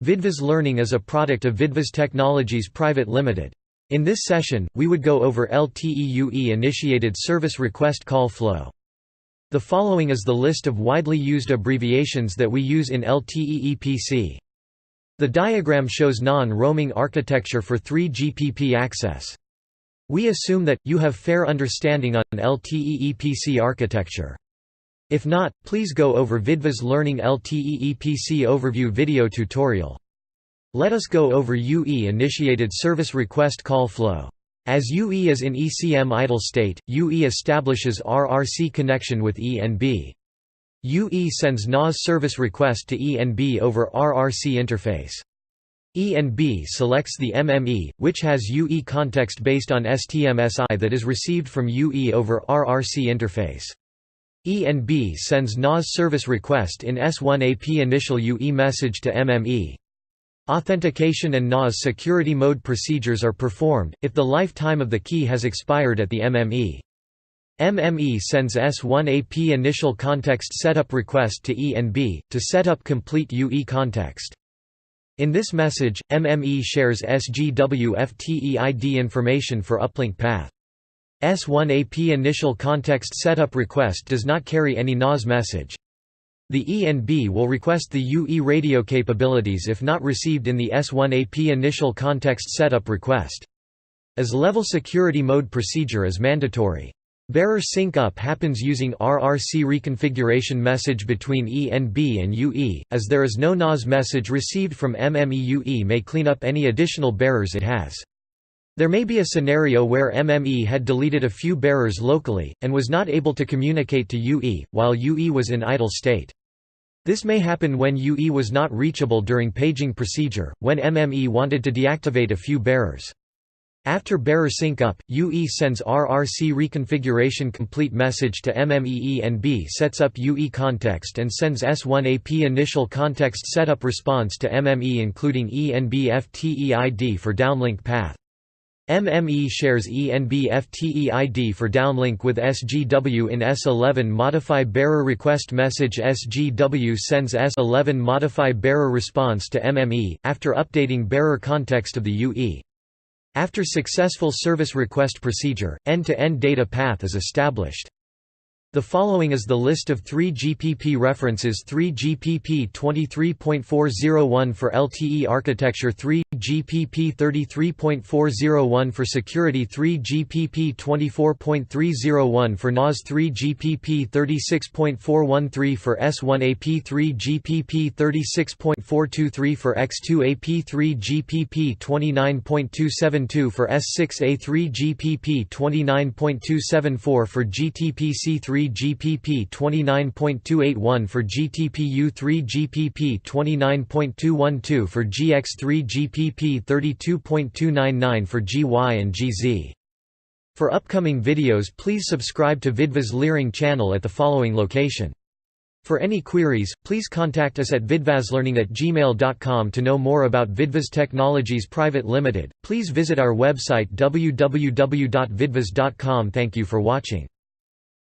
VIDVAS Learning is a product of VIDVAS Technologies Private Limited. In this session, we would go over LTE initiated service request call flow. The following is the list of widely used abbreviations that we use in LTE EPC. The diagram shows non-roaming architecture for 3GPP access. We assume that you have fair understanding on LTE EPC architecture. If not, please go over VIDVAS Learning LTE EPC overview video tutorial. Let us go over UE-initiated service request call flow. As UE is in ECM idle state, UE establishes RRC connection with ENB. UE sends NAS service request to ENB over RRC interface. ENB selects the MME, which has UE context based on STMSI that is received from UE over RRC interface. ENB sends NAS service request in S1AP initial UE message to MME. Authentication and NAS security mode procedures are performed, if the lifetime of the key has expired at the MME. MME sends S1AP initial context setup request to ENB, to set up complete UE context. In this message, MME shares SGWFTEID information for uplink path. S1AP initial context setup request does not carry any NAS message. The ENB will request the UE radio capabilities if not received in the S1AP initial context setup request. As level security mode procedure is mandatory. Bearer sync up happens using RRC reconfiguration message between ENB and UE, as there is no NAS message received from MME. UE may clean up any additional bearers it has. There may be a scenario where MME had deleted a few bearers locally, and was not able to communicate to UE, while UE was in idle state. This may happen when UE was not reachable during paging procedure, when MME wanted to deactivate a few bearers. After bearer sync up, UE sends RRC reconfiguration complete message to MME. ENB sets up UE context and sends S1AP initial context setup response to MME including ENB FTEID for downlink path. MME shares ENB FTEID for downlink with SGW in S11 modify bearer request message. SGW sends S11 modify bearer response to MME, after updating bearer context of the UE. After successful service request procedure, end-to-end data path is established. The following is the list of 3GPP references: 3GPP 23.401 for LTE architecture, 3GPP 33.401 for security, 3GPP 24.301 for NAS, 3GPP 36.413 for S1AP, 3GPP 36.423 for X2AP, 3GPP 29.272 for S6A, 3GPP 29.274 for GTPC, 3GPP 29.281 for GTPU, 3GPP 29.212 for GX, 3GPP 32.299 for GY and GZ. For upcoming videos, please subscribe to VIDVAS Learning channel at the following location. For any queries, please contact us at vidvaslearning@gmail.com. To know more about VIDVAS Technologies Private Limited, please visit our website www.vidvas.com. Thank you for watching.